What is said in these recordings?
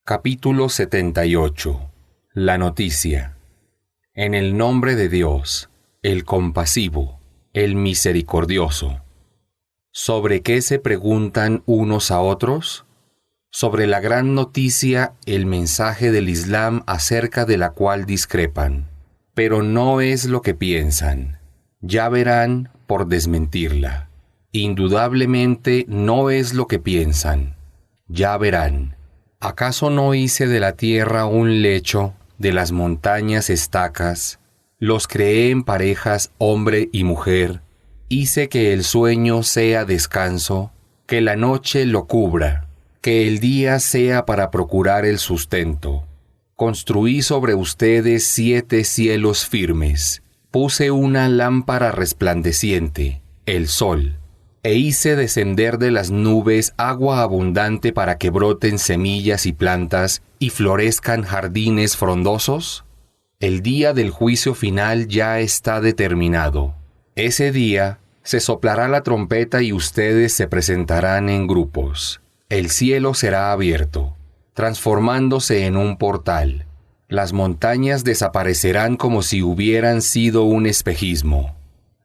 Capítulo 78. La noticia. En el nombre de Dios, el compasivo, el misericordioso. ¿Sobre qué se preguntan unos a otros? Sobre la gran noticia, el mensaje del Islam acerca de la cual discrepan. Pero no es lo que piensan. Ya verán por desmentirla. Indudablemente no es lo que piensan. Ya verán. ¿Acaso no hice de la tierra un lecho, de las montañas estacas? Los creé en parejas hombre y mujer. Hice que el sueño sea descanso, que la noche lo cubra, que el día sea para procurar el sustento. Construí sobre ustedes 7 cielos firmes. Puse una lámpara resplandeciente, el sol. E hice descender de las nubes agua abundante para que broten semillas y plantas y florezcan jardines frondosos. El día del juicio final ya está determinado. Ese día se soplará la trompeta y ustedes se presentarán en grupos. El cielo será abierto, transformándose en un portal. Las montañas desaparecerán como si hubieran sido un espejismo.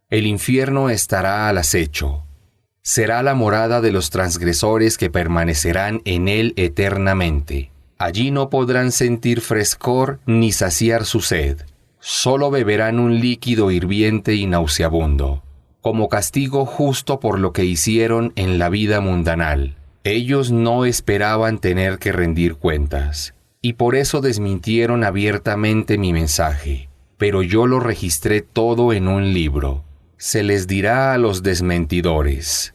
El infierno estará al acecho. Será la morada de los transgresores que permanecerán en él eternamente. Allí no podrán sentir frescor ni saciar su sed. Solo beberán un líquido hirviente y nauseabundo, como castigo justo por lo que hicieron en la vida mundanal. Ellos no esperaban tener que rendir cuentas, y por eso desmintieron abiertamente mi mensaje. Pero yo lo registré todo en un libro. Se les dirá a los desmentidores: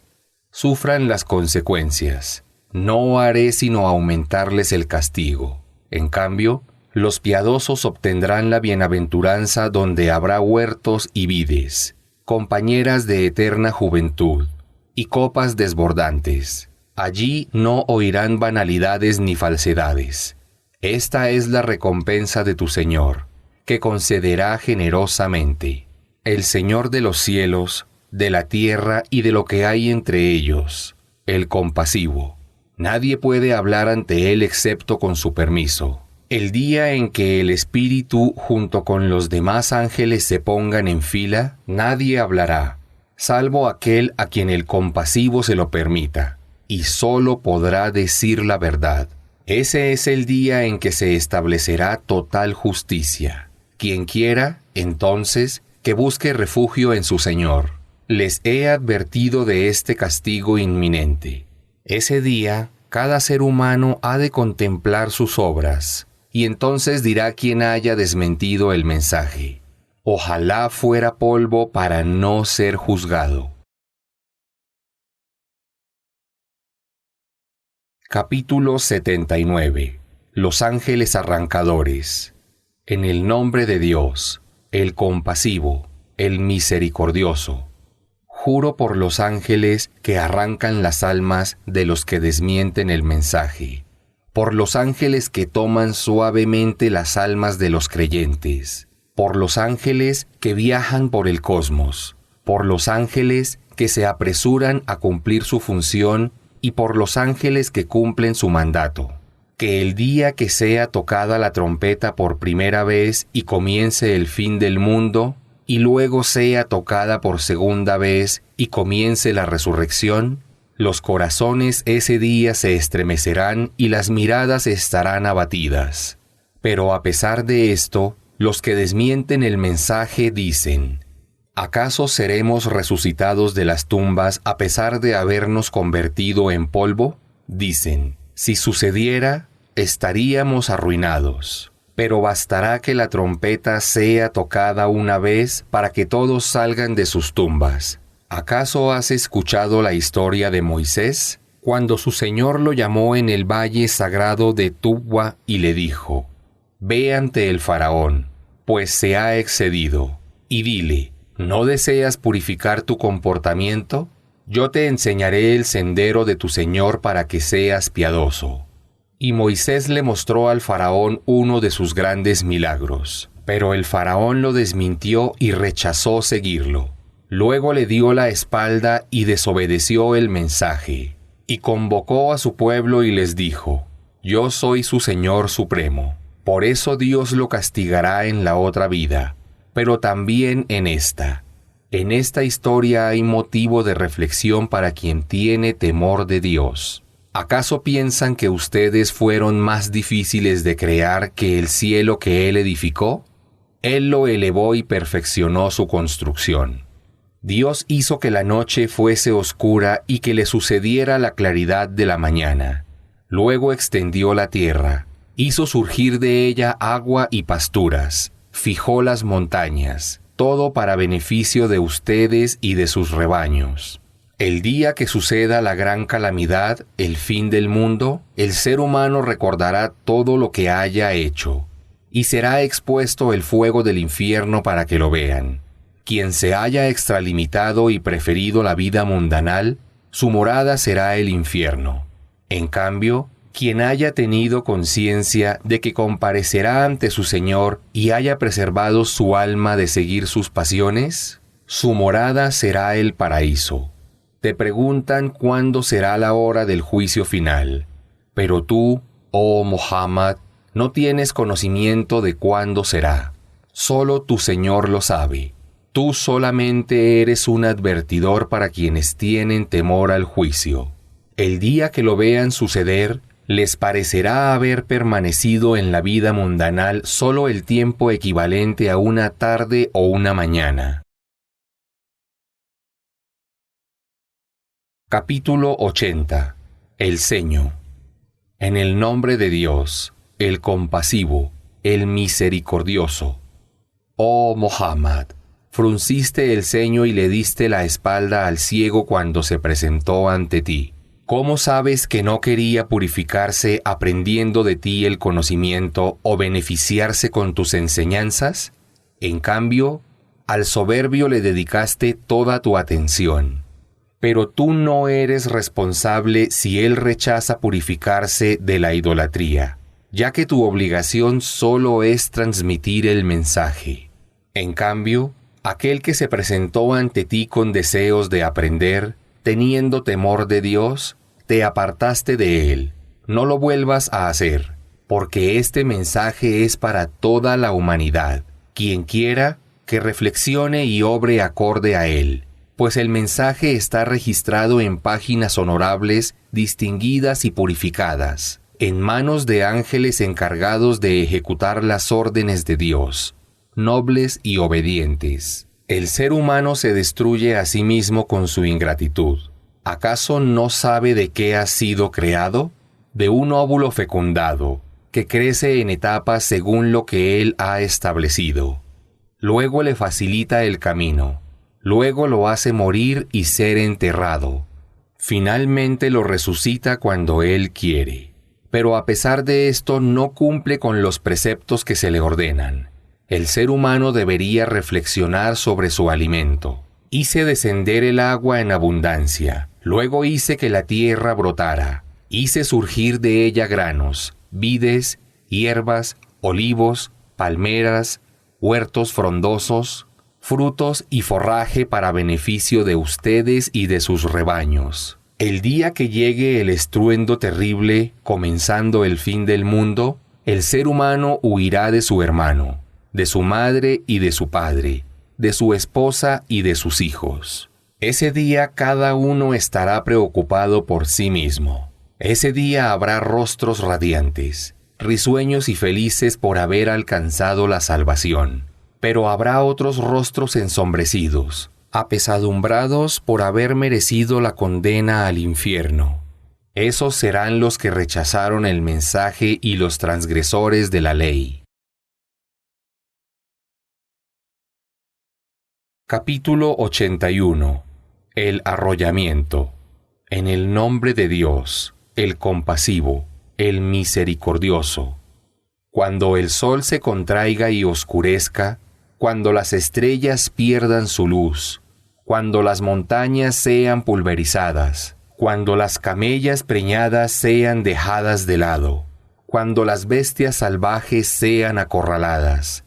sufran las consecuencias. No haré sino aumentarles el castigo. En cambio, los piadosos obtendrán la bienaventuranza donde habrá huertos y vides, compañeras de eterna juventud, y copas desbordantes. Allí no oirán banalidades ni falsedades. Esta es la recompensa de tu Señor, que concederá generosamente. El Señor de los cielos, de la tierra y de lo que hay entre ellos, el compasivo. Nadie puede hablar ante él excepto con su permiso. El día en que el Espíritu junto con los demás ángeles se pongan en fila, nadie hablará, salvo aquel a quien el compasivo se lo permita, y solo podrá decir la verdad. Ese es el día en que se establecerá total justicia. Quien quiera, entonces, que busque refugio en su Señor. Les he advertido de este castigo inminente. Ese día, cada ser humano ha de contemplar sus obras, y entonces dirá quien haya desmentido el mensaje. Ojalá fuera polvo para no ser juzgado. Capítulo 79. Los ángeles arrancadores. En el nombre de Dios, el compasivo, el misericordioso. Juro por los ángeles que arrancan las almas de los que desmienten el mensaje, por los ángeles que toman suavemente las almas de los creyentes, por los ángeles que viajan por el cosmos, por los ángeles que se apresuran a cumplir su función y por los ángeles que cumplen su mandato. Que el día que sea tocada la trompeta por primera vez y comience el fin del mundo, y luego sea tocada por segunda vez y comience la resurrección, los corazones ese día se estremecerán y las miradas estarán abatidas. Pero a pesar de esto, los que desmienten el mensaje dicen: ¿acaso seremos resucitados de las tumbas a pesar de habernos convertido en polvo? Dicen: si sucediera, estaríamos arruinados. Pero bastará que la trompeta sea tocada una vez para que todos salgan de sus tumbas. ¿Acaso has escuchado la historia de Moisés? Cuando su Señor lo llamó en el valle sagrado de Tubwa y le dijo: ve ante el faraón, pues se ha excedido, y dile: ¿no deseas purificar tu comportamiento? Yo te enseñaré el sendero de tu Señor para que seas piadoso. Y Moisés le mostró al faraón uno de sus grandes milagros. Pero el faraón lo desmintió y rechazó seguirlo. Luego le dio la espalda y desobedeció el mensaje. Y convocó a su pueblo y les dijo: Yo soy su Señor Supremo. Por eso Dios lo castigará en la otra vida, pero también en esta. En esta historia hay motivo de reflexión para quien tiene temor de Dios. ¿Acaso piensan que ustedes fueron más difíciles de crear que el cielo que Él edificó? Él lo elevó y perfeccionó su construcción. Dios hizo que la noche fuese oscura y que le sucediera la claridad de la mañana. Luego extendió la tierra, hizo surgir de ella agua y pasturas, fijó las montañas, todo para beneficio de ustedes y de sus rebaños. El día que suceda la gran calamidad, el fin del mundo, el ser humano recordará todo lo que haya hecho, y será expuesto el fuego del infierno para que lo vean. Quien se haya extralimitado y preferido la vida mundanal, su morada será el infierno. En cambio, quien haya tenido conciencia de que comparecerá ante su Señor y haya preservado su alma de seguir sus pasiones, su morada será el paraíso. Te preguntan cuándo será la hora del juicio final, pero tú, oh Muhammad, no tienes conocimiento de cuándo será. Solo tu Señor lo sabe. Tú solamente eres un advertidor para quienes tienen temor al juicio. El día que lo vean suceder, les parecerá haber permanecido en la vida mundanal solo el tiempo equivalente a una tarde o una mañana. Capítulo 80. El ceño. En el nombre de Dios, el compasivo, el misericordioso. Oh Muhammad, frunciste el ceño y le diste la espalda al ciego cuando se presentó ante ti. ¿Cómo sabes que no quería purificarse aprendiendo de ti el conocimiento o beneficiarse con tus enseñanzas? En cambio, al soberbio le dedicaste toda tu atención. Pero tú no eres responsable si él rechaza purificarse de la idolatría, ya que tu obligación solo es transmitir el mensaje. En cambio, aquel que se presentó ante ti con deseos de aprender, teniendo temor de Dios, te apartaste de él. No lo vuelvas a hacer, porque este mensaje es para toda la humanidad. Quien quiera, que reflexione y obre acorde a él, pues el mensaje está registrado en páginas honorables, distinguidas y purificadas, en manos de ángeles encargados de ejecutar las órdenes de Dios, nobles y obedientes. El ser humano se destruye a sí mismo con su ingratitud. ¿Acaso no sabe de qué ha sido creado? De un óvulo fecundado, que crece en etapas según lo que él ha establecido. Luego le facilita el camino. Luego lo hace morir y ser enterrado. Finalmente lo resucita cuando él quiere. Pero a pesar de esto no cumple con los preceptos que se le ordenan. El ser humano debería reflexionar sobre su alimento. Hice descender el agua en abundancia. Luego hice que la tierra brotara. Hice surgir de ella granos, vides, hierbas, olivos, palmeras, huertos frondosos, frutos y forraje para beneficio de ustedes y de sus rebaños. El día que llegue el estruendo terrible, comenzando el fin del mundo, el ser humano huirá de su hermano, de su madre y de su padre, de su esposa y de sus hijos. Ese día cada uno estará preocupado por sí mismo. Ese día habrá rostros radiantes, risueños y felices por haber alcanzado la salvación. Pero habrá otros rostros ensombrecidos, apesadumbrados por haber merecido la condena al infierno. Esos serán los que rechazaron el mensaje y los transgresores de la ley. Capítulo 81. El arrollamiento. En el nombre de Dios, el compasivo, el misericordioso. Cuando el sol se contraiga y oscurezca, cuando las estrellas pierdan su luz, cuando las montañas sean pulverizadas, cuando las camellas preñadas sean dejadas de lado, cuando las bestias salvajes sean acorraladas,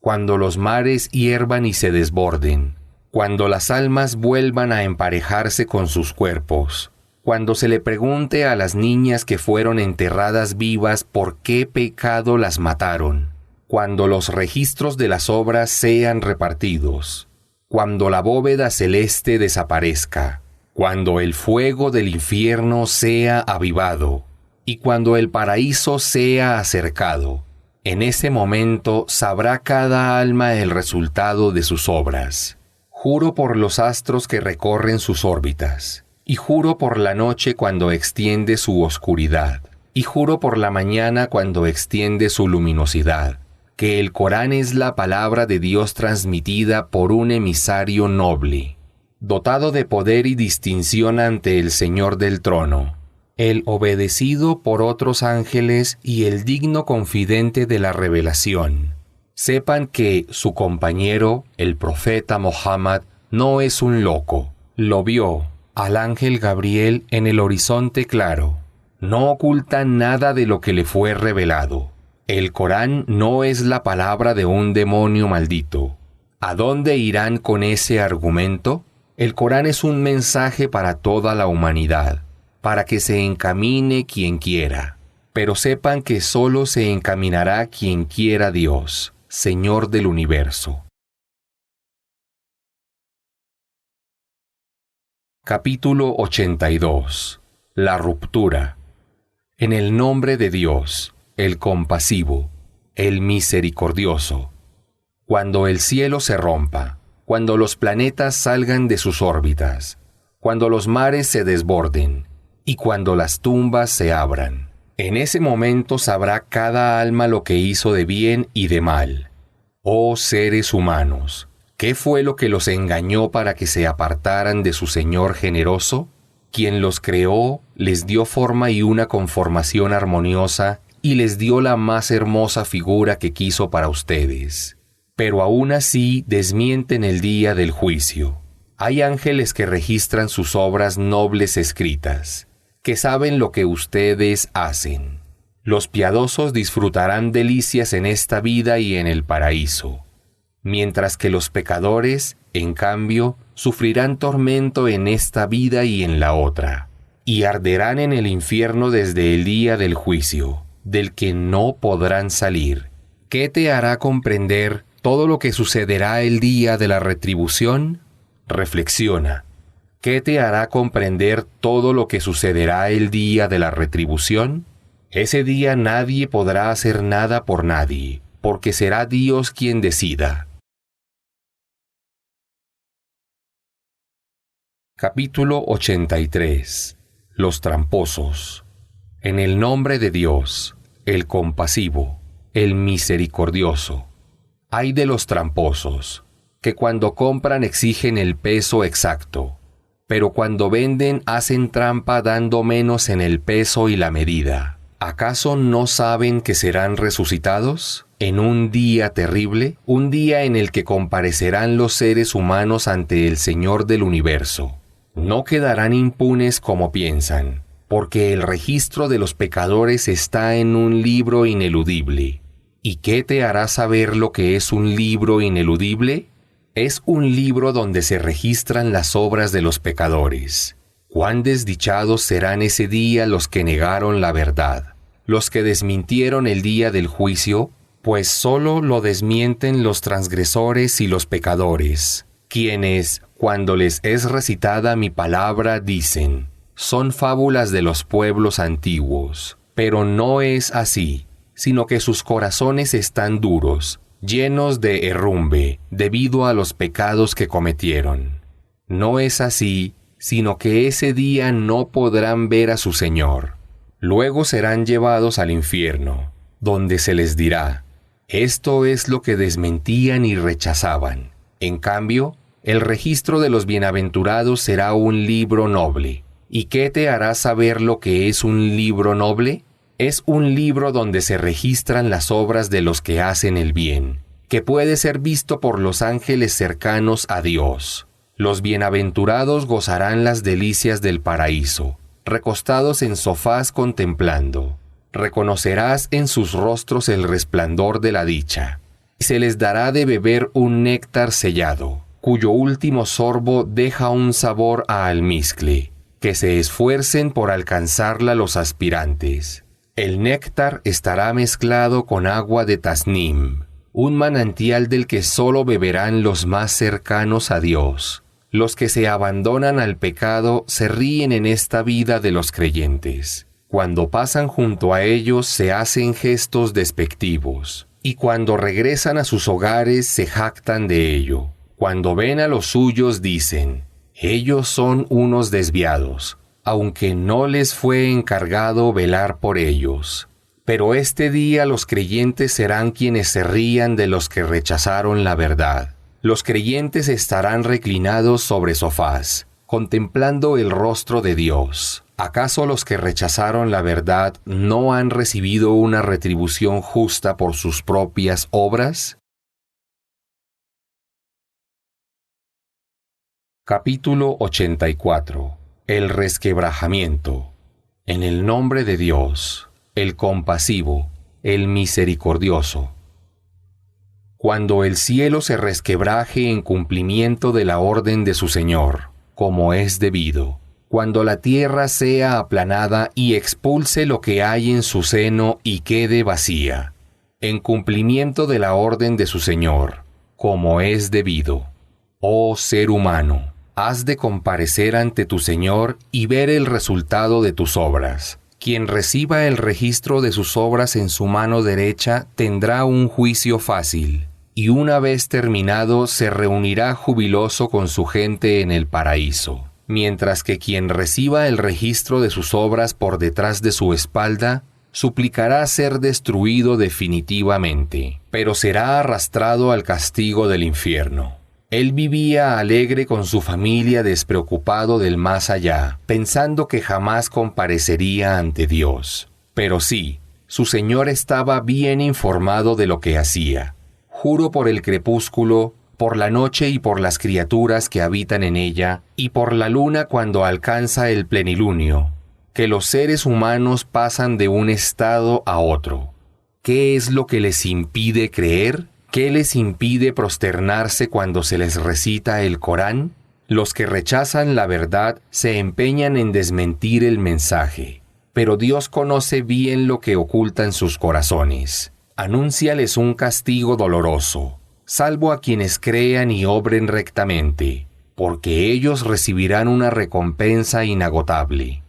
cuando los mares hiervan y se desborden, cuando las almas vuelvan a emparejarse con sus cuerpos, Cuando se le pregunte a las niñas que fueron enterradas vivas por qué pecado las mataron, cuando los registros de las obras sean repartidos, cuando la bóveda celeste desaparezca, cuando el fuego del infierno sea avivado, y cuando el paraíso sea acercado, en ese momento sabrá cada alma el resultado de sus obras. Juro por los astros que recorren sus órbitas, y juro por la noche cuando extiende su oscuridad, y juro por la mañana cuando extiende su luminosidad, que el Corán es la palabra de Dios transmitida por un emisario noble, dotado de poder y distinción ante el Señor del trono, el obedecido por otros ángeles y el digno confidente de la revelación. Sepan que su compañero, el profeta Mohammed, no es un loco. Lo vio al ángel Gabriel en el horizonte claro. No oculta nada de lo que le fue revelado. El Corán no es la palabra de un demonio maldito. ¿A dónde irán con ese argumento? El Corán es un mensaje para toda la humanidad, para que se encamine quien quiera. Pero sepan que solo se encaminará quien quiera Dios, Señor del universo. Capítulo 82. La ruptura. En el nombre de Dios, el compasivo, el misericordioso. Cuando el cielo se rompa, cuando los planetas salgan de sus órbitas, cuando los mares se desborden, y cuando las tumbas se abran. En ese momento sabrá cada alma lo que hizo de bien y de mal. Oh seres humanos, ¿qué fue lo que los engañó para que se apartaran de su Señor generoso? Quien los creó, les dio forma y una conformación armoniosa, y les dio la más hermosa figura que quiso para ustedes. Pero aún así desmienten el día del juicio. Hay ángeles que registran sus obras nobles escritas, que saben lo que ustedes hacen. Los piadosos disfrutarán delicias en esta vida y en el paraíso, mientras que los pecadores, en cambio, sufrirán tormento en esta vida y en la otra, y arderán en el infierno desde el día del juicio, del que no podrán salir. ¿Qué te hará comprender todo lo que sucederá el día de la retribución? Reflexiona. ¿Qué te hará comprender todo lo que sucederá el día de la retribución? Ese día nadie podrá hacer nada por nadie, porque será Dios quien decida. Capítulo 83. Los tramposos. En el nombre de Dios, el compasivo, el misericordioso. Ay de los tramposos, que cuando compran exigen el peso exacto, pero cuando venden hacen trampa dando menos en el peso y la medida. ¿Acaso no saben que serán resucitados en un día terrible, un día en el que comparecerán los seres humanos ante el Señor del universo? No quedarán impunes como piensan, porque el registro de los pecadores está en un libro ineludible. ¿Y qué te hará saber lo que es un libro ineludible? Es un libro donde se registran las obras de los pecadores. Cuán desdichados serán ese día los que negaron la verdad, los que desmintieron el día del juicio, pues solo lo desmienten los transgresores y los pecadores, quienes, cuando les es recitada mi palabra, dicen, son fábulas de los pueblos antiguos. Pero no es así, sino que sus corazones están duros, llenos de herrumbe, debido a los pecados que cometieron. No es así, sino que ese día no podrán ver a su Señor. Luego serán llevados al infierno, donde se les dirá, esto es lo que desmentían y rechazaban. En cambio, el registro de los bienaventurados será un libro noble. ¿Y qué te hará saber lo que es un libro noble? Es un libro donde se registran las obras de los que hacen el bien, que puede ser visto por los ángeles cercanos a Dios. Los bienaventurados gozarán las delicias del paraíso, recostados en sofás contemplando. Reconocerás en sus rostros el resplandor de la dicha, y se les dará de beber un néctar sellado, cuyo último sorbo deja un sabor a almizcle. que se esfuercen por alcanzarla los aspirantes. El néctar estará mezclado con agua de Tasnim, un manantial del que solo beberán los más cercanos a Dios. Los que se abandonan al pecado se ríen en esta vida de los creyentes. Cuando pasan junto a ellos se hacen gestos despectivos, y cuando regresan a sus hogares se jactan de ello. Cuando ven a los suyos dicen: ellos son unos desviados, aunque no les fue encargado velar por ellos. Pero este día los creyentes serán quienes se rían de los que rechazaron la verdad. Los creyentes estarán reclinados sobre sofás, contemplando el rostro de Dios. ¿Acaso los que rechazaron la verdad no han recibido una retribución justa por sus propias obras? Capítulo 84. El resquebrajamiento. En el nombre de Dios, el compasivo, el misericordioso. Cuando el cielo se resquebraje en cumplimiento de la orden de su Señor, como es debido, cuando la tierra sea aplanada y expulse lo que hay en su seno y quede vacía, en cumplimiento de la orden de su Señor, como es debido. Oh ser humano, has de comparecer ante tu Señor y ver el resultado de tus obras. Quien reciba el registro de sus obras en su mano derecha tendrá un juicio fácil, y una vez terminado se reunirá jubiloso con su gente en el paraíso. Mientras que quien reciba el registro de sus obras por detrás de su espalda, suplicará ser destruido definitivamente, pero será arrastrado al castigo del infierno. Él vivía alegre con su familia, despreocupado del más allá, pensando que jamás comparecería ante Dios. Pero sí, su Señor estaba bien informado de lo que hacía. Juro por el crepúsculo, por la noche y por las criaturas que habitan en ella, y por la luna cuando alcanza el plenilunio, que los seres humanos pasan de un estado a otro. ¿Qué es lo que les impide creer? ¿Qué les impide prosternarse cuando se les recita el Corán? Los que rechazan la verdad se empeñan en desmentir el mensaje, pero Dios conoce bien lo que ocultan sus corazones. Anúnciales un castigo doloroso, salvo a quienes crean y obren rectamente, porque ellos recibirán una recompensa inagotable.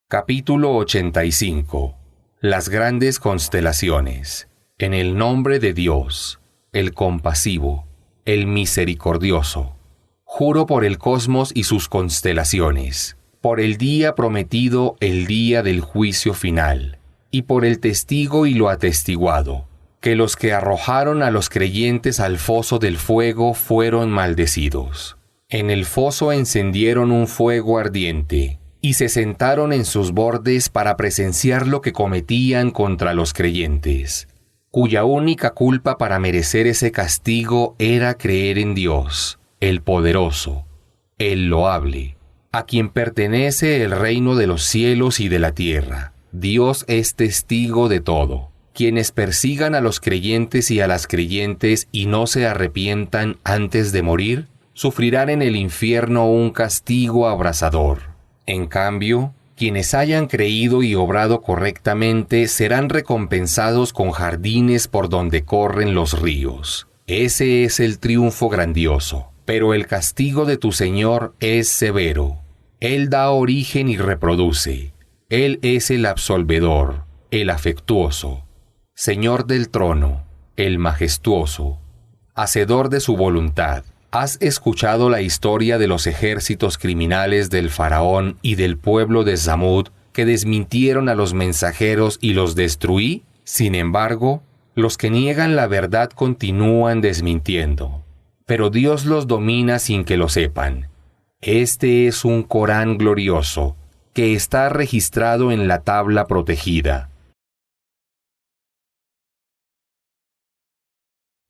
Capítulo 85. Las grandes constelaciones. En el nombre de Dios, el compasivo, el misericordioso. Juro por el cosmos y sus constelaciones, por el día prometido, el día del juicio final, y por el testigo y lo atestiguado, que los que arrojaron a los creyentes al foso del fuego fueron maldecidos. En el foso encendieron un fuego ardiente, y se sentaron en sus bordes para presenciar lo que cometían contra los creyentes, cuya única culpa para merecer ese castigo era creer en Dios, el poderoso, el loable, a quien pertenece el reino de los cielos y de la tierra. Dios es testigo de todo. Quienes persigan a los creyentes y a las creyentes y no se arrepientan antes de morir, sufrirán en el infierno un castigo abrasador. En cambio, quienes hayan creído y obrado correctamente serán recompensados con jardines por donde corren los ríos. Ese es el triunfo grandioso. Pero el castigo de tu Señor es severo. Él da origen y reproduce. Él es el absolvedor, el afectuoso, Señor del trono, el majestuoso, hacedor de su voluntad. ¿Has escuchado la historia de los ejércitos criminales del faraón y del pueblo de Samud que desmintieron a los mensajeros y los destruí? Sin embargo, los que niegan la verdad continúan desmintiendo, pero Dios los domina sin que lo sepan. Este es un Corán glorioso que está registrado en la tabla protegida.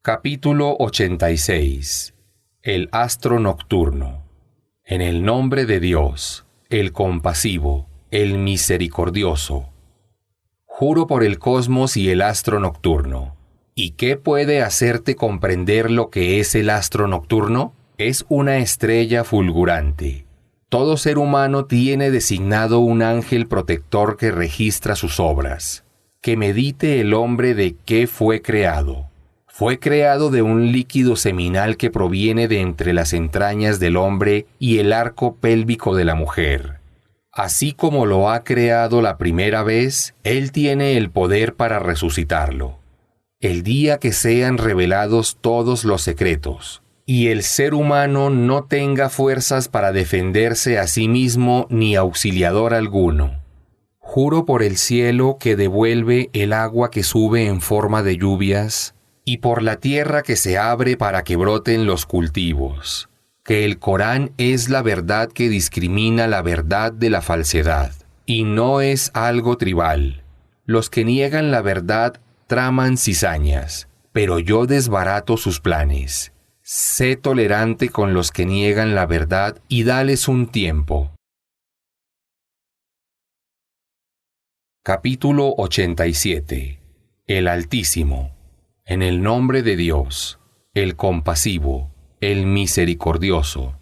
Capítulo 86. El astro nocturno. En el nombre de Dios, el compasivo, el misericordioso. Juro por el cosmos y el astro nocturno. ¿Y qué puede hacerte comprender lo que es el astro nocturno? Es una estrella fulgurante. Todo ser humano tiene designado un ángel protector que registra sus obras. Que medite el hombre de qué fue creado. Fue creado de un líquido seminal que proviene de entre las entrañas del hombre y el arco pélvico de la mujer. Así como lo ha creado la primera vez, Él tiene el poder para resucitarlo. El día que sean revelados todos los secretos, y el ser humano no tenga fuerzas para defenderse a sí mismo ni auxiliador alguno. Juro por el cielo que devuelve el agua que sube en forma de lluvias, y por la tierra que se abre para que broten los cultivos, que el Corán es la verdad que discrimina la verdad de la falsedad, y no es algo tribal. Los que niegan la verdad traman cizañas, pero yo desbarato sus planes. Sé tolerante con los que niegan la verdad y dales un tiempo. Capítulo 87. El Altísimo. En el nombre de Dios, el compasivo, el misericordioso.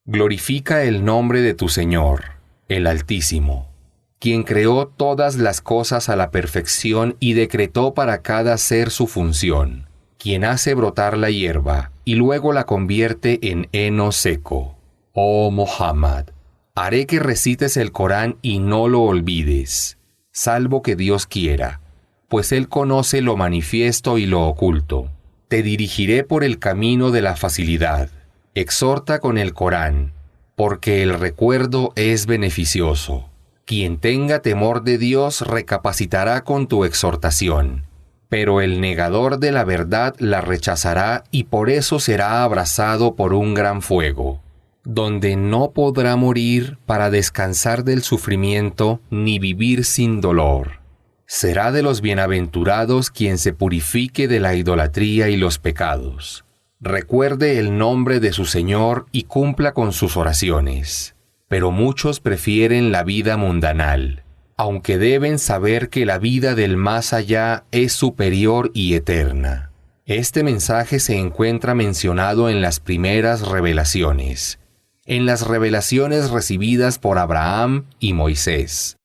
Glorifica el nombre de tu Señor, el Altísimo, quien creó todas las cosas a la perfección y decretó para cada ser su función, quien hace brotar la hierba y luego la convierte en heno seco. Oh Muhammad, haré que recites el Corán y no lo olvides, salvo que Dios quiera, pues Él conoce lo manifiesto y lo oculto. Te dirigiré por el camino de la facilidad. Exhorta con el Corán, porque el recuerdo es beneficioso. Quien tenga temor de Dios recapacitará con tu exhortación. Pero el negador de la verdad la rechazará y por eso será abrasado por un gran fuego, donde no podrá morir para descansar del sufrimiento ni vivir sin dolor. Será de los bienaventurados quien se purifique de la idolatría y los pecados. Recuerde el nombre de su Señor y cumpla con sus oraciones. Pero muchos prefieren la vida mundanal, aunque deben saber que la vida del más allá es superior y eterna. Este mensaje se encuentra mencionado en las primeras revelaciones, en las revelaciones recibidas por Abraham y Moisés.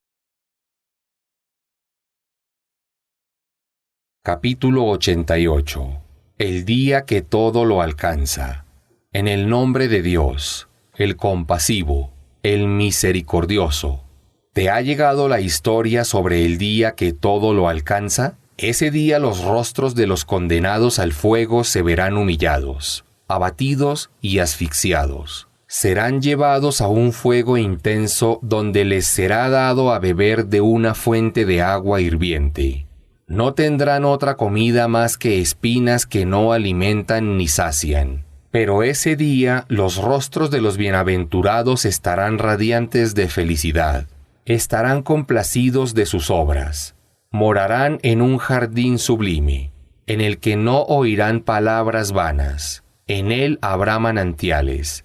Capítulo 88. El día que todo lo alcanza. En el nombre de Dios, el compasivo, el misericordioso. ¿Te ha llegado la historia sobre el día que todo lo alcanza? Ese día los rostros de los condenados al fuego se verán humillados, abatidos y asfixiados. Serán llevados a un fuego intenso donde les será dado a beber de una fuente de agua hirviente. No tendrán otra comida más que espinas que no alimentan ni sacian. Pero ese día los rostros de los bienaventurados estarán radiantes de felicidad. Estarán complacidos de sus obras. Morarán en un jardín sublime, en el que no oirán palabras vanas. En él habrá manantiales,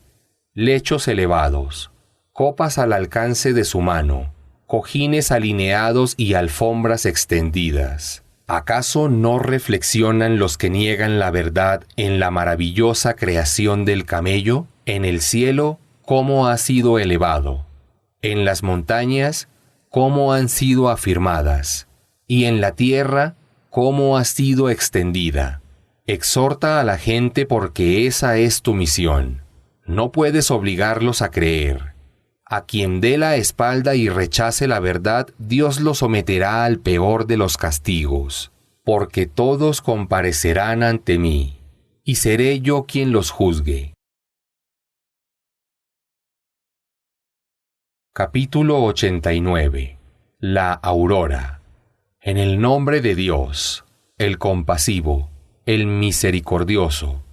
lechos elevados, copas al alcance de su mano, cojines alineados y alfombras extendidas. ¿Acaso no reflexionan los que niegan la verdad en la maravillosa creación del camello? En el cielo, ¿cómo ha sido elevado? En las montañas, ¿cómo han sido afirmadas? Y en la tierra, ¿cómo ha sido extendida? Exhorta a la gente porque esa es tu misión. No puedes obligarlos a creer. A quien dé la espalda y rechace la verdad, Dios lo someterá al peor de los castigos, porque todos comparecerán ante mí, y seré yo quien los juzgue. Capítulo 89. La aurora. En el nombre de Dios, el compasivo, el misericordioso.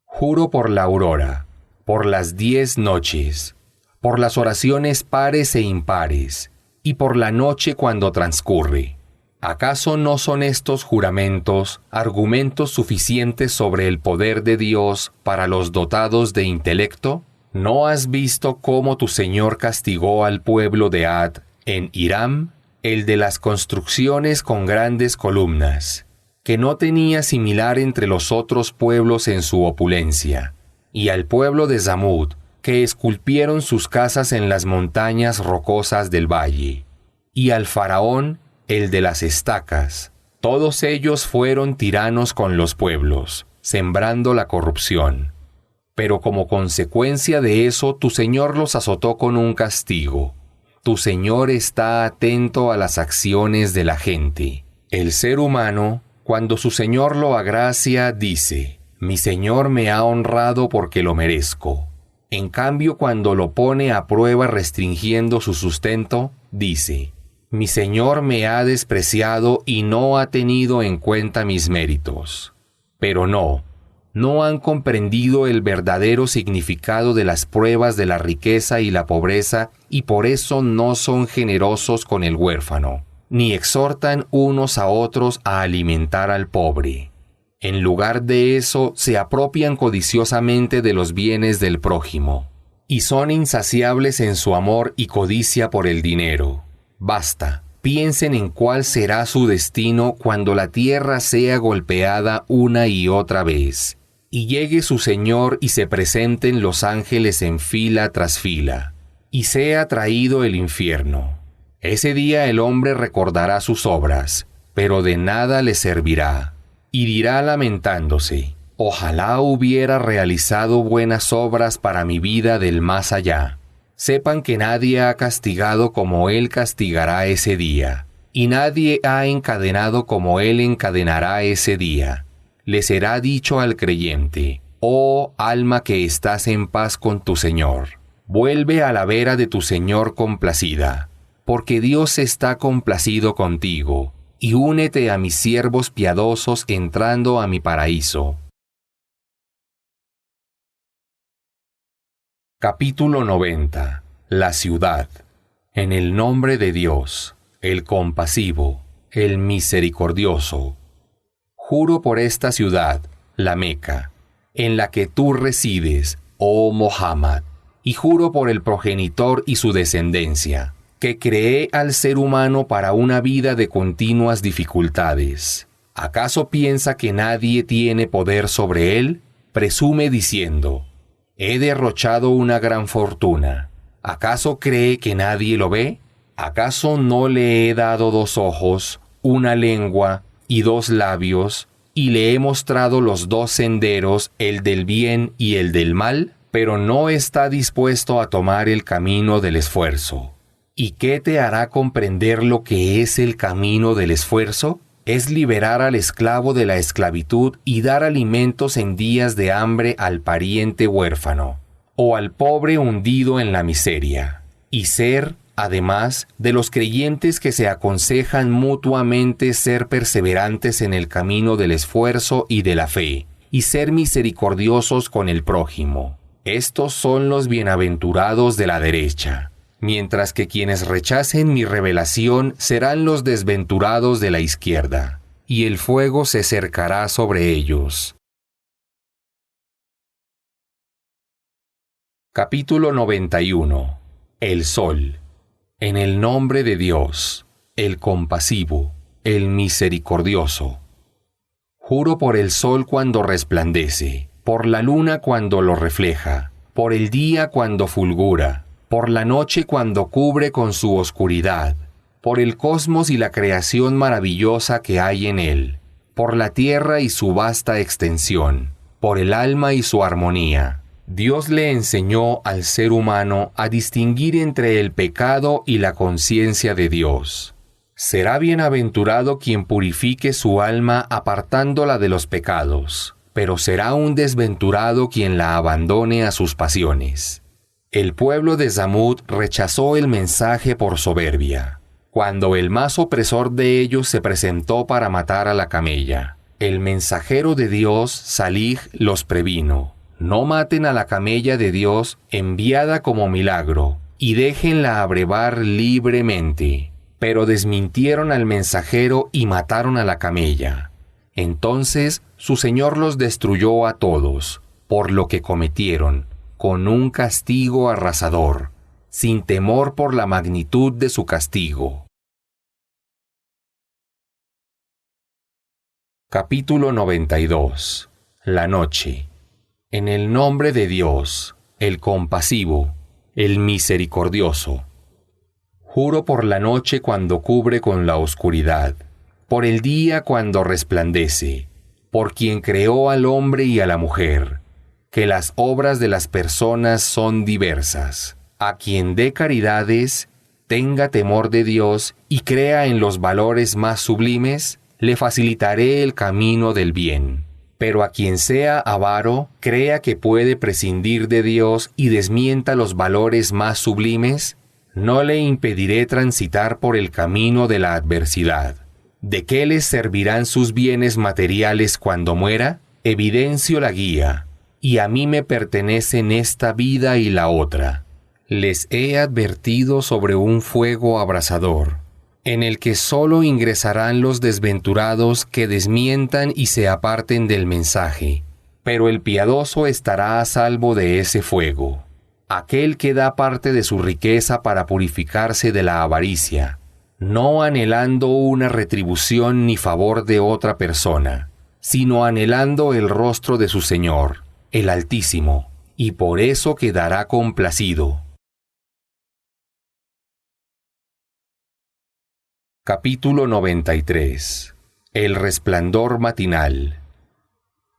Juro por la aurora, por las 10 noches, por las oraciones pares e impares, y por la noche cuando transcurre. ¿Acaso no son estos juramentos argumentos suficientes sobre el poder de Dios para los dotados de intelecto? ¿No has visto cómo tu Señor castigó al pueblo de Ad en Hiram, el de las construcciones con grandes columnas, que no tenía similar entre los otros pueblos en su opulencia? y al pueblo de Zamud, que esculpieron sus casas en las montañas rocosas del valle, y al faraón, el de las estacas. Todos ellos fueron tiranos con los pueblos, sembrando la corrupción. Pero como consecuencia de eso, tu Señor los azotó con un castigo. Tu Señor está atento a las acciones de la gente. El ser humano, cuando su Señor lo agracia, dice: mi Señor me ha honrado porque lo merezco. En cambio, cuando lo pone a prueba restringiendo su sustento, dice: mi Señor me ha despreciado y no ha tenido en cuenta mis méritos. Pero no han comprendido el verdadero significado de las pruebas de la riqueza y la pobreza, y por eso no son generosos con el huérfano, ni exhortan unos a otros a alimentar al pobre. En lugar de eso, se apropian codiciosamente de los bienes del prójimo, y son insaciables en su amor y codicia por el dinero. Basta, piensen en cuál será su destino cuando la tierra sea golpeada una y otra vez, y llegue su Señor y se presenten los ángeles en fila tras fila, y sea traído el infierno. Ese día el hombre recordará sus obras, pero de nada le servirá. Y dirá lamentándose: ojalá hubiera realizado buenas obras para mi vida del más allá. Sepan que nadie ha castigado como Él castigará ese día, y nadie ha encadenado como Él encadenará ese día. Le será dicho al creyente: oh alma que estás en paz con tu Señor, vuelve a la vera de tu Señor complacida, porque Dios está complacido contigo. Y únete a mis siervos piadosos entrando a mi paraíso. Capítulo 90. La ciudad. En el nombre de Dios, el compasivo, el misericordioso. Juro por esta ciudad, la Meca, en la que tú resides, oh Muhammad, y juro por el progenitor y su descendencia, que creé al ser humano para una vida de continuas dificultades. ¿Acaso piensa que nadie tiene poder sobre él? Presume diciendo: he derrochado una gran fortuna. ¿Acaso cree que nadie lo ve? ¿Acaso no le he dado 2 ojos, una lengua y 2 labios, y le he mostrado los 2 senderos, el del bien y el del mal? Pero no está dispuesto a tomar el camino del esfuerzo. ¿Y qué te hará comprender lo que es el camino del esfuerzo? Es liberar al esclavo de la esclavitud y dar alimentos en días de hambre al pariente huérfano, o al pobre hundido en la miseria, y ser, además, de los creyentes que se aconsejan mutuamente ser perseverantes en el camino del esfuerzo y de la fe, y ser misericordiosos con el prójimo. Estos son los bienaventurados de la derecha. Mientras que quienes rechacen mi revelación serán los desventurados de la izquierda, y el fuego se cercará sobre ellos. Capítulo 91. El Sol. En el nombre de Dios, el compasivo, el misericordioso. Juro por el sol cuando resplandece, por la luna cuando lo refleja, por el día cuando fulgura, por la noche cuando cubre con su oscuridad, por el cosmos y la creación maravillosa que hay en él, por la tierra y su vasta extensión, por el alma y su armonía. Dios le enseñó al ser humano a distinguir entre el pecado y la conciencia de Dios. Será bienaventurado quien purifique su alma apartándola de los pecados, pero será un desventurado quien la abandone a sus pasiones. El pueblo de Zamud rechazó el mensaje por soberbia. Cuando el más opresor de ellos se presentó para matar a la camella, el mensajero de Dios, Salih, los previno: no maten a la camella de Dios enviada como milagro, y déjenla abrevar libremente. Pero desmintieron al mensajero y mataron a la camella. Entonces su Señor los destruyó a todos, por lo que cometieron, con un castigo arrasador, sin temor por la magnitud de su castigo. Capítulo 92. La noche. En el nombre de Dios, el compasivo, el misericordioso. Juro por la noche cuando cubre con la oscuridad, por el día cuando resplandece, por quien creó al hombre y a la mujer, que las obras de las personas son diversas. A quien dé caridades, tenga temor de Dios y crea en los valores más sublimes, le facilitaré el camino del bien. Pero a quien sea avaro, crea que puede prescindir de Dios y desmienta los valores más sublimes, no le impediré transitar por el camino de la adversidad. ¿De qué les servirán sus bienes materiales cuando muera? Evidencio la guía, y a mí me pertenecen esta vida y la otra. Les he advertido sobre un fuego abrasador, en el que solo ingresarán los desventurados que desmientan y se aparten del mensaje, pero el piadoso estará a salvo de ese fuego. Aquel que da parte de su riqueza para purificarse de la avaricia, no anhelando una retribución ni favor de otra persona, sino anhelando el rostro de su Señor, el Altísimo, y por eso quedará complacido. Capítulo 93. El resplandor matinal.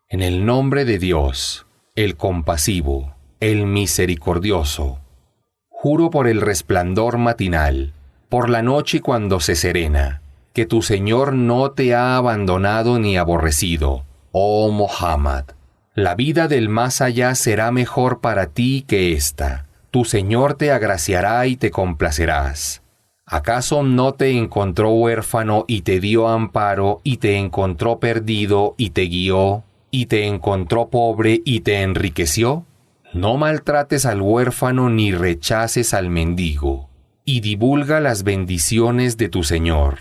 En el nombre de Dios, el compasivo, el misericordioso. Juro por el resplandor matinal, por la noche cuando se serena, que tu Señor no te ha abandonado ni aborrecido, oh Muhammad. La vida del más allá será mejor para ti que esta. Tu Señor te agraciará y te complacerás. ¿Acaso no te encontró huérfano y te dio amparo, y te encontró perdido y te guió, y te encontró pobre y te enriqueció? No maltrates al huérfano ni rechaces al mendigo, y divulga las bendiciones de tu Señor.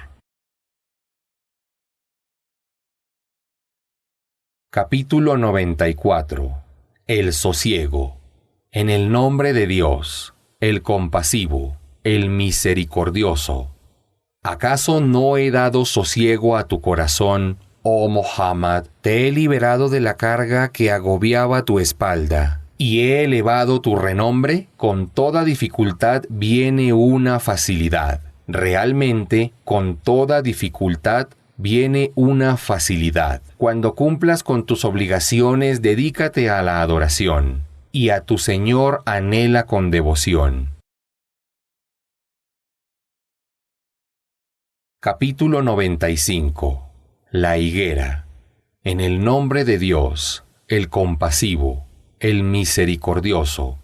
Capítulo 94. El sosiego. En el nombre de Dios, el compasivo, el misericordioso. ¿Acaso no he dado sosiego a tu corazón, oh Muhammad? Te he liberado de la carga que agobiaba tu espalda, y he elevado tu renombre. Con toda dificultad viene una facilidad. Realmente, con toda dificultad viene una facilidad. Cuando cumplas con tus obligaciones, dedícate a la adoración, y a tu Señor anhela con devoción. Capítulo 95. La higuera. En el nombre de Dios, el compasivo, el misericordioso.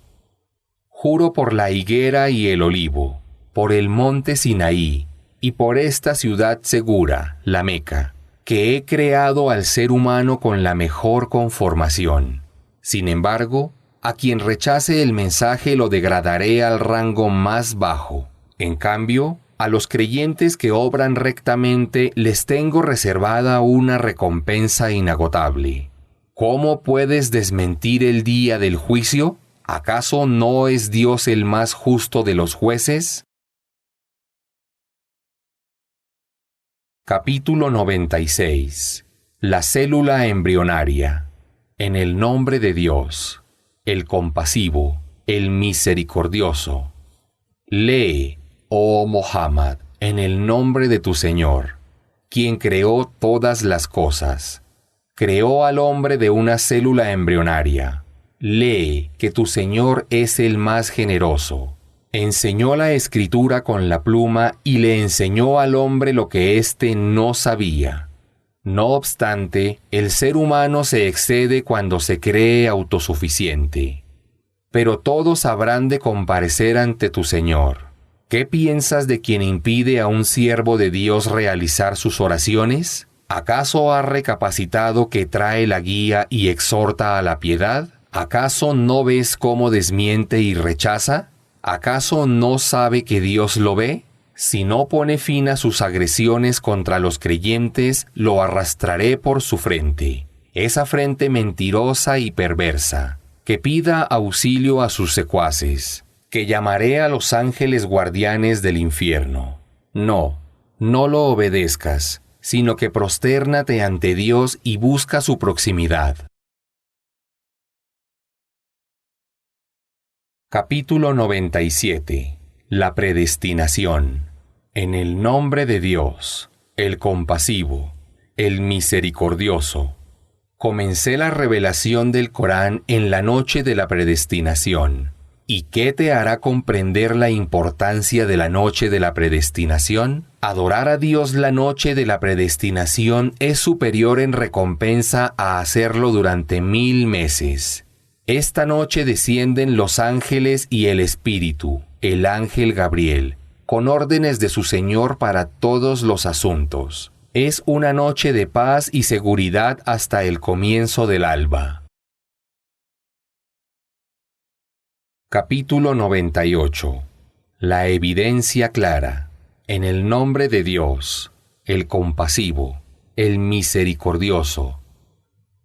Juro por la higuera y el olivo, por el monte Sinaí, y por esta ciudad segura, la Meca, que he creado al ser humano con la mejor conformación. Sin embargo, a quien rechace el mensaje lo degradaré al rango más bajo. En cambio, a los creyentes que obran rectamente les tengo reservada una recompensa inagotable. ¿Cómo puedes desmentir el día del juicio? ¿Acaso no es Dios el más justo de los jueces? Capítulo 96. La célula embrionaria. En el nombre de Dios, el compasivo, el misericordioso. Lee, oh Muhammad, en el nombre de tu Señor, quien creó todas las cosas. Creó al hombre de una célula embrionaria. Lee que tu Señor es el más generoso. Enseñó la escritura con la pluma y le enseñó al hombre lo que éste no sabía. No obstante, el ser humano se excede cuando se cree autosuficiente. Pero todos habrán de comparecer ante tu Señor. ¿Qué piensas de quien impide a un siervo de Dios realizar sus oraciones? ¿Acaso ha recapacitado que trae la guía y exhorta a la piedad? ¿Acaso no ves cómo desmiente y rechaza? ¿Acaso no sabe que Dios lo ve? Si no pone fin a sus agresiones contra los creyentes, lo arrastraré por su frente, esa frente mentirosa y perversa, que pida auxilio a sus secuaces, que llamaré a los ángeles guardianes del infierno. No, no lo obedezcas, sino que prostérnate ante Dios y busca su proximidad. Capítulo 97. La predestinación. En el nombre de Dios, el compasivo, el misericordioso. Comencé la revelación del Corán en la noche de la predestinación. ¿Y qué te hará comprender la importancia de la noche de la predestinación? Adorar a Dios la noche de la predestinación es superior en recompensa a hacerlo durante 1000 meses. Esta noche descienden los ángeles y el Espíritu, el ángel Gabriel, con órdenes de su Señor para todos los asuntos. Es una noche de paz y seguridad hasta el comienzo del alba. Capítulo 98. La evidencia clara. En el nombre de Dios, el compasivo, el misericordioso.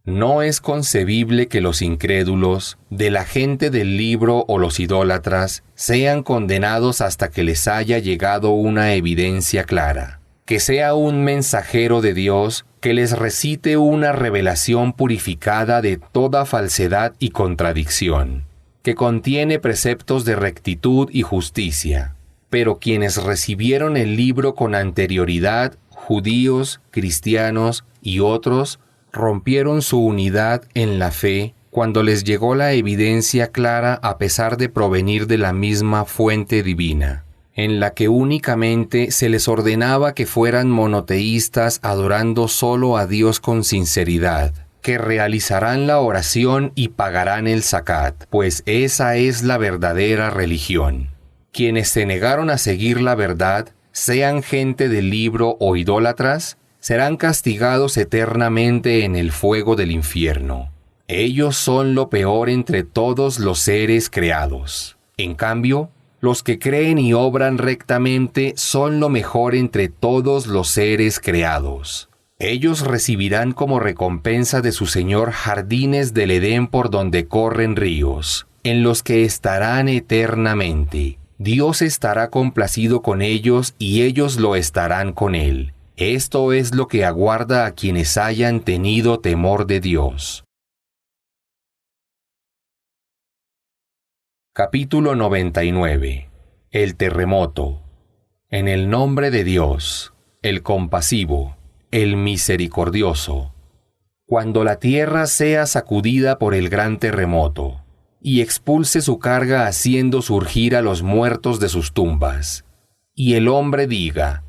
No es concebible que los incrédulos, de la gente del libro o los idólatras, sean condenados hasta que les haya llegado una evidencia clara. Que sea un mensajero de Dios que les recite una revelación purificada de toda falsedad y contradicción, que contiene preceptos de rectitud y justicia. Pero quienes recibieron el libro con anterioridad, judíos, cristianos y otros, rompieron su unidad en la fe cuando les llegó la evidencia clara a pesar de provenir de la misma fuente divina, en la que únicamente se les ordenaba que fueran monoteístas adorando solo a Dios con sinceridad, que realizarán la oración y pagarán el zakat, pues esa es la verdadera religión. Quienes se negaron a seguir la verdad, sean gente del libro o idólatras, serán castigados eternamente en el fuego del infierno. Ellos son lo peor entre todos los seres creados. En cambio, los que creen y obran rectamente son lo mejor entre todos los seres creados. Ellos recibirán como recompensa de su Señor jardines del Edén por donde corren ríos, en los que estarán eternamente. Dios estará complacido con ellos y ellos lo estarán con Él. Esto es lo que aguarda a quienes hayan tenido temor de Dios. Capítulo 99. El terremoto. En el nombre de Dios, el compasivo, el misericordioso. Cuando la tierra sea sacudida por el gran terremoto, y expulse su carga haciendo surgir a los muertos de sus tumbas, y el hombre diga,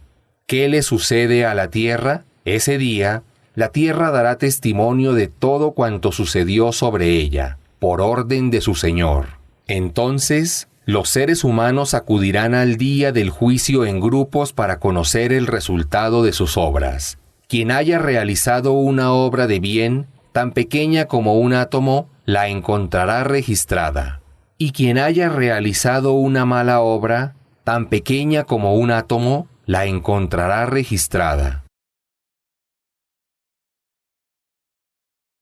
¿qué le sucede a la tierra? Ese día, la tierra dará testimonio de todo cuanto sucedió sobre ella, por orden de su Señor. Entonces, los seres humanos acudirán al día del juicio en grupos para conocer el resultado de sus obras. Quien haya realizado una obra de bien, tan pequeña como un átomo, la encontrará registrada. Y quien haya realizado una mala obra, tan pequeña como un átomo, la encontrará registrada.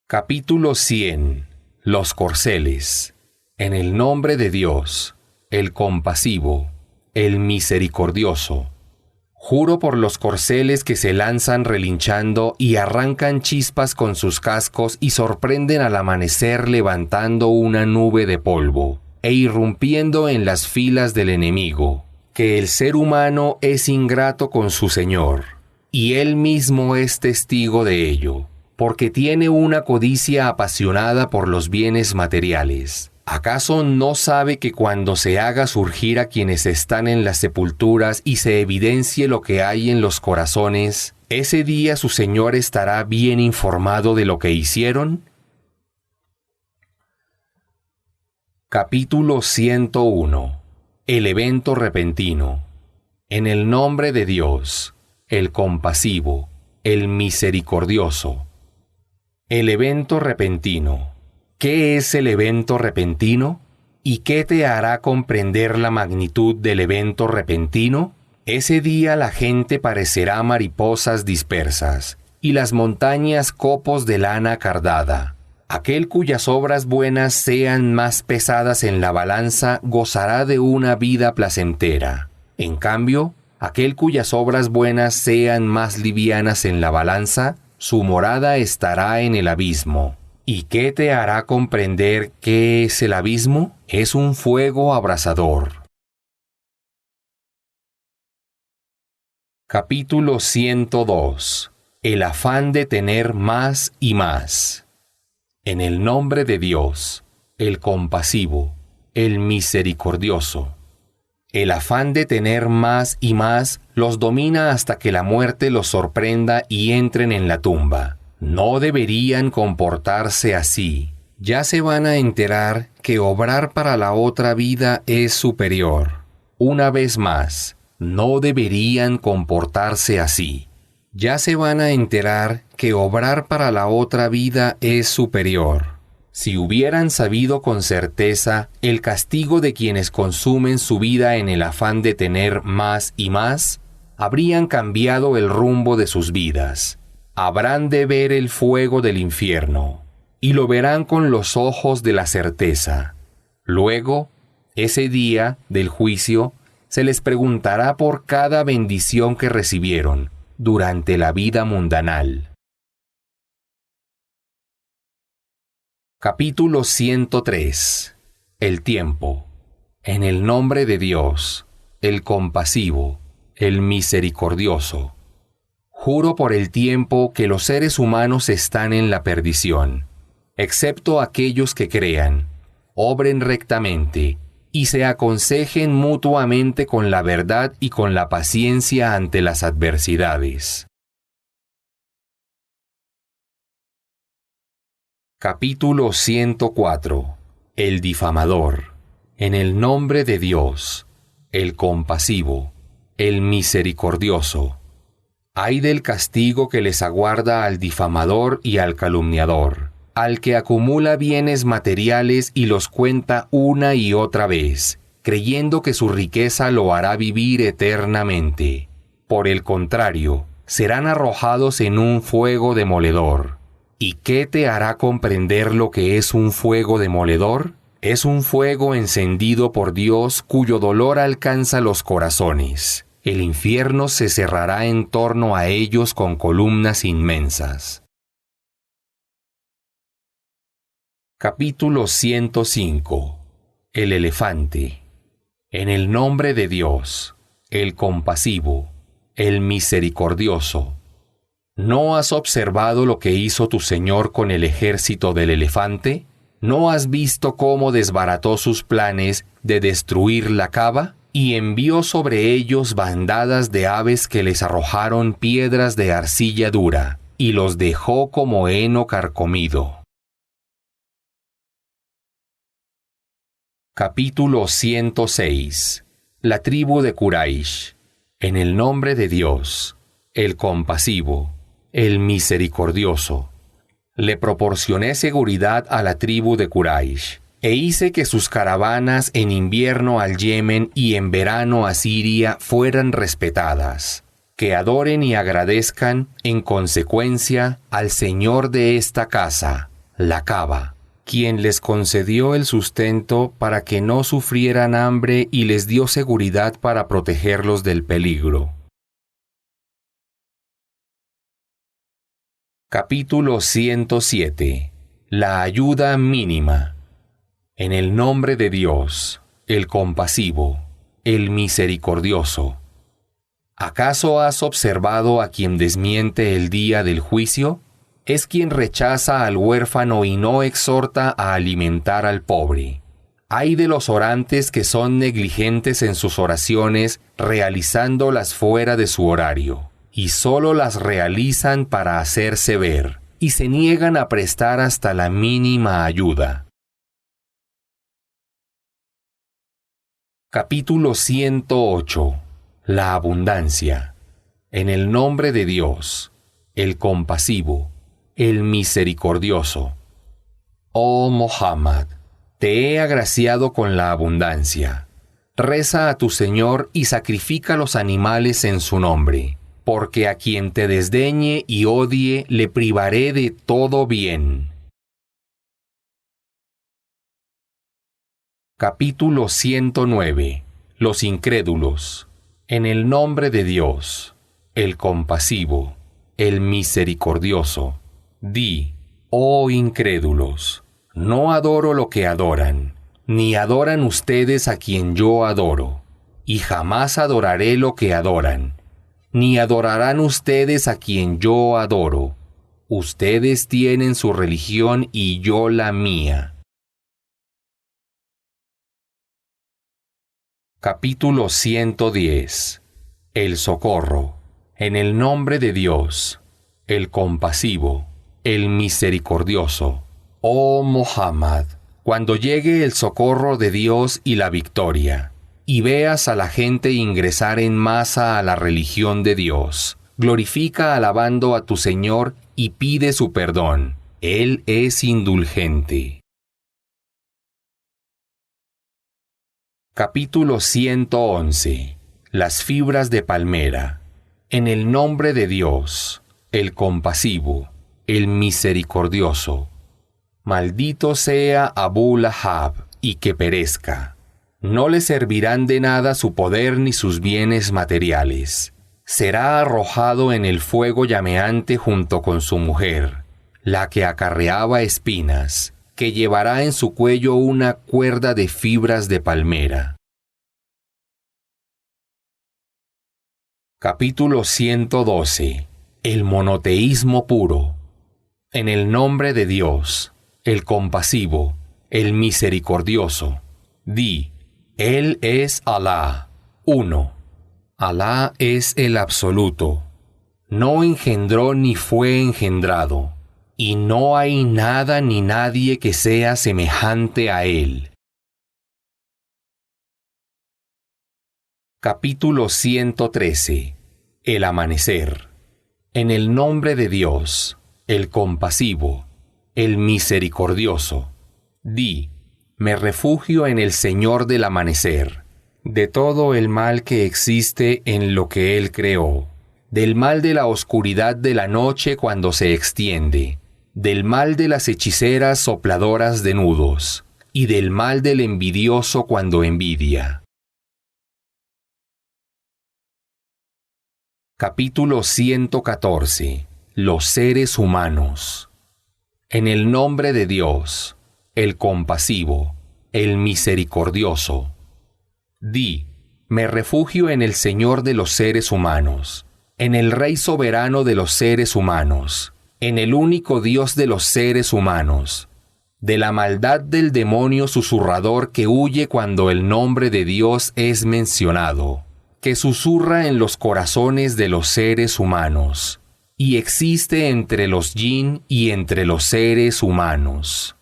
Capítulo 100. Los corceles. En el nombre de Dios, el compasivo, el misericordioso. Juro por los corceles que se lanzan relinchando y arrancan chispas con sus cascos y sorprenden al amanecer levantando una nube de polvo e irrumpiendo en las filas del enemigo, que el ser humano es ingrato con su Señor, y Él mismo es testigo de ello, porque tiene una codicia apasionada por los bienes materiales. ¿Acaso no sabe que cuando se haga surgir a quienes están en las sepulturas y se evidencie lo que hay en los corazones, ese día su Señor estará bien informado de lo que hicieron? Capítulo 101. El evento repentino. En el nombre de Dios, el compasivo, el misericordioso. El evento repentino. ¿Qué es el evento repentino? ¿Y qué te hará comprender la magnitud del evento repentino? Ese día la gente parecerá mariposas dispersas, y las montañas copos de lana cardada. Aquel cuyas obras buenas sean más pesadas en la balanza gozará de una vida placentera. En cambio, aquel cuyas obras buenas sean más livianas en la balanza, su morada estará en el abismo. ¿Y qué te hará comprender qué es el abismo? Es un fuego abrasador. Capítulo 102. El afán de tener más y más. En el nombre de Dios, el compasivo, el misericordioso. El afán de tener más y más los domina hasta que la muerte los sorprenda y entren en la tumba. No deberían comportarse así. Ya se van a enterar que obrar para la otra vida es superior. Una vez más, no deberían comportarse así. Ya se van a enterar que obrar para la otra vida es superior. Si hubieran sabido con certeza el castigo de quienes consumen su vida en el afán de tener más y más, habrían cambiado el rumbo de sus vidas. Habrán de ver el fuego del infierno, y lo verán con los ojos de la certeza. Luego, ese día del juicio, se les preguntará por cada bendición que recibieron durante la vida mundanal. Capítulo 103. El tiempo. En el nombre de Dios, el compasivo, el misericordioso. Juro por el tiempo que los seres humanos están en la perdición, excepto aquellos que crean, obren rectamente y se aconsejen mutuamente con la verdad y con la paciencia ante las adversidades. Capítulo 104. El difamador. En el nombre de Dios, el compasivo, el misericordioso. Ay del castigo que les aguarda al difamador y al calumniador, al que acumula bienes materiales y los cuenta una y otra vez, creyendo que su riqueza lo hará vivir eternamente. Por el contrario, serán arrojados en un fuego demoledor. ¿Y qué te hará comprender lo que es un fuego demoledor? Es un fuego encendido por Dios cuyo dolor alcanza los corazones. El infierno se cerrará en torno a ellos con columnas inmensas. Capítulo 105. El elefante. En el nombre de Dios, el compasivo, el misericordioso. ¿No has observado lo que hizo tu Señor con el ejército del elefante? ¿No has visto cómo desbarató sus planes de destruir la cava? Y envió sobre ellos bandadas de aves que les arrojaron piedras de arcilla dura, y los dejó como heno carcomido. Capítulo 106. La tribu de Quraysh. En el nombre de Dios, el compasivo, el misericordioso. Le proporcioné seguridad a la tribu de Quraysh, e hice que sus caravanas en invierno al Yemen y en verano a Siria fueran respetadas, que adoren y agradezcan en consecuencia al Señor de esta casa, la Kaaba, quien les concedió el sustento para que no sufrieran hambre y les dio seguridad para protegerlos del peligro. Capítulo 107. La ayuda mínima. En el nombre de Dios, el compasivo, el misericordioso. ¿Acaso has observado a quien desmiente el día del juicio? Es quien rechaza al huérfano y no exhorta a alimentar al pobre. Ay de los orantes que son negligentes en sus oraciones, realizándolas fuera de su horario, y solo las realizan para hacerse ver, y se niegan a prestar hasta la mínima ayuda. Capítulo 108. La abundancia. En el nombre de Dios, el compasivo, el misericordioso. Oh Muhammad, te he agraciado con la abundancia. Reza a tu Señor y sacrifica los animales en su nombre, porque a quien te desdeñe y odie le privaré de todo bien. Capítulo 109. Los incrédulos. En el nombre de Dios, el compasivo, el misericordioso. Di, Oh incrédulos, no adoro lo que adoran, ni adoran ustedes a quien yo adoro, y jamás adoraré lo que adoran, ni adorarán ustedes a quien yo adoro. Ustedes tienen su religión y yo la mía. Capítulo 110. El socorro. En el nombre de Dios, el compasivo, el misericordioso. Oh Muhammad, cuando llegue el socorro de Dios y la victoria, y veas a la gente ingresar en masa a la religión de Dios, glorifica alabando a tu Señor y pide su perdón. Él es indulgente. Capítulo 111. Las fibras de palmera. En el nombre de Dios, el compasivo, el misericordioso. Maldito sea Abu Lahab y que perezca. No le servirán de nada su poder ni sus bienes materiales. Será arrojado en el fuego llameante junto con su mujer, la que acarreaba espinas, que llevará en su cuello una cuerda de fibras de palmera. Capítulo 112. El monoteísmo puro. En el nombre de Dios, el compasivo, el misericordioso. Di, Él es Alá, uno. Alá es el absoluto. No engendró ni fue engendrado, y no hay nada ni nadie que sea semejante a Él. Capítulo 113. El amanecer. En el nombre de Dios, el compasivo, el misericordioso. Di, me refugio en el Señor del amanecer, de todo el mal que existe en lo que Él creó, del mal de la oscuridad de la noche cuando se extiende, del mal de las hechiceras sopladoras de nudos, y del mal del envidioso cuando envidia. Capítulo 114. Los seres humanos. En el nombre de Dios, el compasivo, el misericordioso. Di, me refugio en el Señor de los seres humanos, en el Rey soberano de los seres humanos, en el único Dios de los seres humanos, de la maldad del demonio susurrador que huye cuando el nombre de Dios es mencionado, que susurra en los corazones de los seres humanos, y existe entre los yin y entre los seres humanos.